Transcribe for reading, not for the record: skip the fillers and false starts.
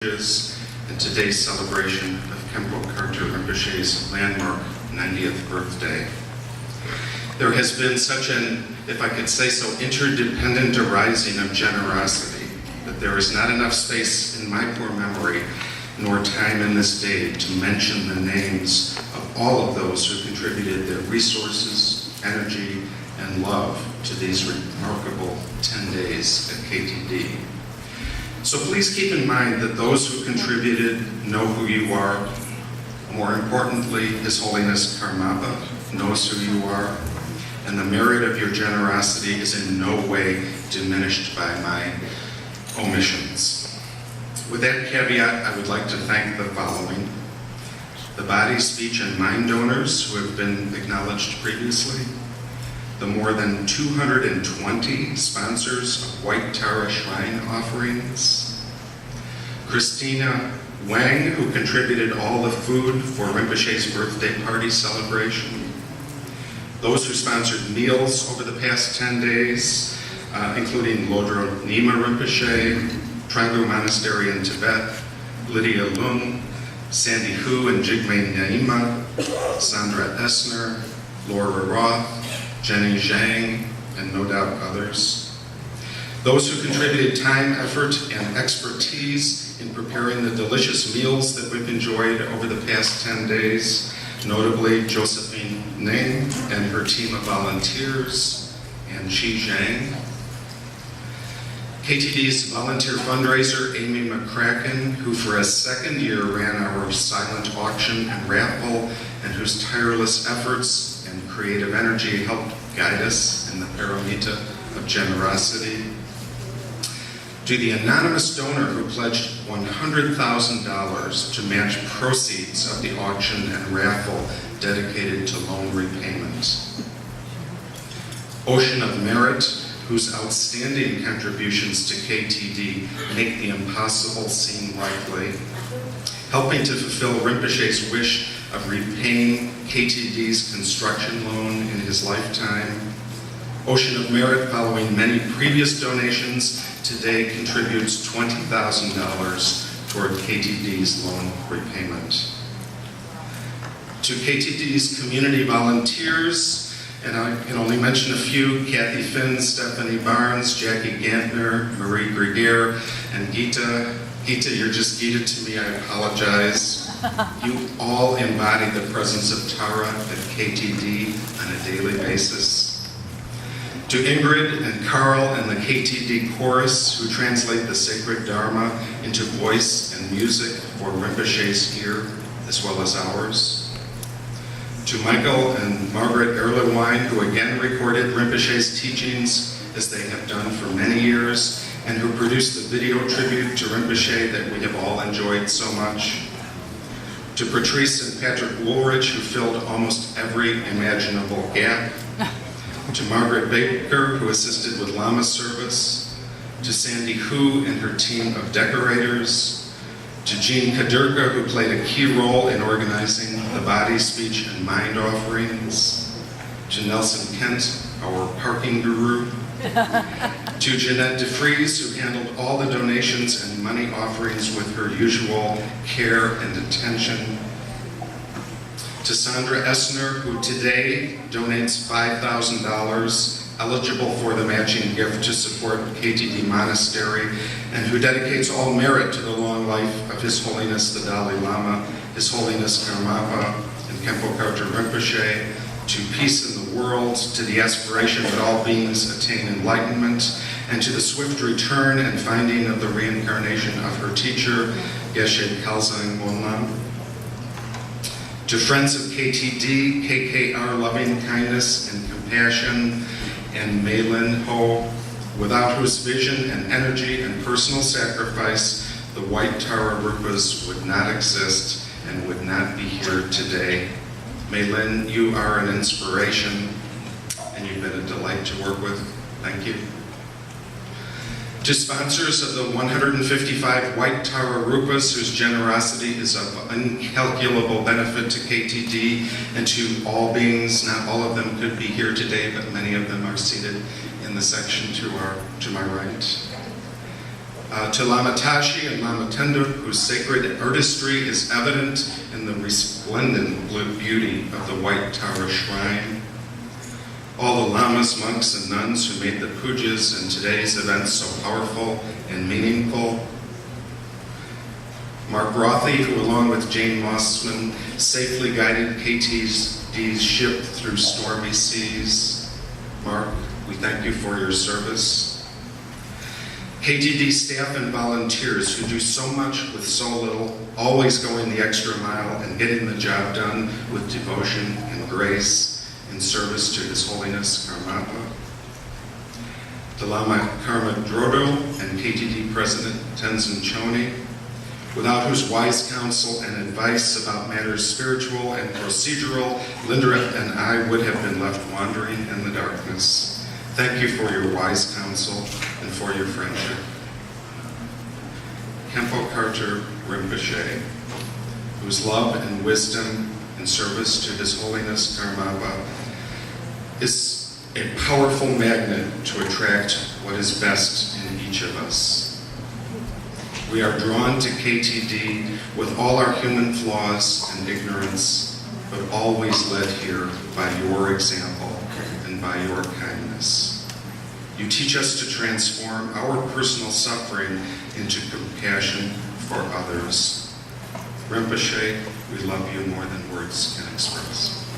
and today's celebration of Khenpo Karthar Rinpoche's landmark 90th birthday. There has been such an, if I could say so, interdependent arising of generosity that there is not enough space in my poor memory nor time in this day to mention the names of all of those who contributed their resources, energy, and love to these remarkable 10 days at KTD. So please keep in mind that those who contributed know who you are. More importantly, His Holiness Karmapa knows who you are, and the merit of your generosity is in no way diminished by my omissions. With that caveat, I would like to thank the following: the body, speech, and mind donors who have been acknowledged previously, the more than 220 sponsors of White Tara Shrine offerings, Christina Wang, who contributed all the food for Rinpoche's birthday party celebration, those who sponsored meals over the past 10 days, including Lodro Nyima Rinpoche, Trangu Monastery in Tibet, Lydia Lung, Sandy Hu and Jigme Naima, Sandra Essner, Laura Roth, Jenny Zhang, and no doubt others. Those who contributed time, effort, and expertise in preparing the delicious meals that we've enjoyed over the past 10 days, notably Josephine Ning and her team of volunteers, and Chi Zhang. KTD's volunteer fundraiser, Amy McCracken, who for a second year ran our silent auction and raffle, and whose tireless efforts and creative energy helped guide us in the paramita of generosity. To the anonymous donor who pledged $100,000 to match proceeds of the auction and raffle dedicated to loan repayment. Ocean of Merit, whose outstanding contributions to KTD make the impossible seem likely, helping to fulfill Rinpoche's wish of repaying KTD's construction loan in his lifetime. Ocean of Merit, following many previous donations, today contributes $20,000 toward KTD's loan repayment. To KTD's community volunteers, and I can only mention a few: Kathy Finn, Stephanie Barnes, Jackie Gantner, Marie Greger, and Gita. Gita, you're just Gita to me, I apologize. You all embody the presence of Tara at KTD on a daily basis. To Ingrid and Carl and the KTD chorus, who translate the sacred Dharma into voice and music for Rinpoche's ear, as well as ours. To Michael and Margaret Erlewine, who again recorded Rinpoche's teachings as they have done for many years, and who produced the video tribute to Rinpoche that we have all enjoyed so much. To Patrice and Patrick Woolridge, who filled almost every imaginable gap. To Margaret Baker, who assisted with Lama service. To Sandy Hu and her team of decorators. To Jean Kadirka, who played a key role in organizing the body, speech, and mind offerings. To Nelson Kent, our parking guru. To Jeanette DeFries, who handled all the donations and money offerings with her usual care and attention. To Sandra Essner, who today donates $5,000 eligible for the matching gift to support KTD Monastery, and who dedicates all merit to the long life of His Holiness the Dalai Lama, His Holiness Karmapa, and Khenpo Karthar Rinpoche, to peace in the world, to the aspiration that all beings attain enlightenment, and to the swift return and finding of the reincarnation of her teacher, Geshe Khalzang Monlam. To friends of KTD, KKR loving kindness and compassion, and Meilin Ho, without whose vision and energy and personal sacrifice, the White Tara Rupas would not exist and would not be here today. Meilin, you are an inspiration, and you've been a delight to work with. Thank you. To sponsors of the 155 White Tara Rupas, whose generosity is of incalculable benefit to KTD and to all beings. Not all of them could be here today, but many of them are seated in the section to my right. To Lama Tashi and Lama Tenda, whose sacred artistry is evident in the resplendent beauty of the White Tower Shrine. All the lamas, monks, and nuns who made the pujas and today's events so powerful and meaningful. Mark Rothy, who along with Jane Mossman safely guided KTD's ship through stormy seas. Mark, we thank you for your service. KTD staff and volunteers who do so much with so little, always going the extra mile and getting the job done with devotion and grace in service to His Holiness Karmapa. The Lama Karma Drodo and KTD President Tenzin Choni, without whose wise counsel and advice about matters spiritual and procedural, Linda and I would have been left wandering in the darkness. Thank you for your wise counsel and for your friendship. Khenpo Karthar Rinpoche, whose love and wisdom in service to His Holiness Karmapa is a powerful magnet to attract what is best in each of us. We are drawn to KTD with all our human flaws and ignorance, but always led here by your example and by your kindness. You teach us to transform our personal suffering into compassion for others. Rinpoche, we love you more than words can express.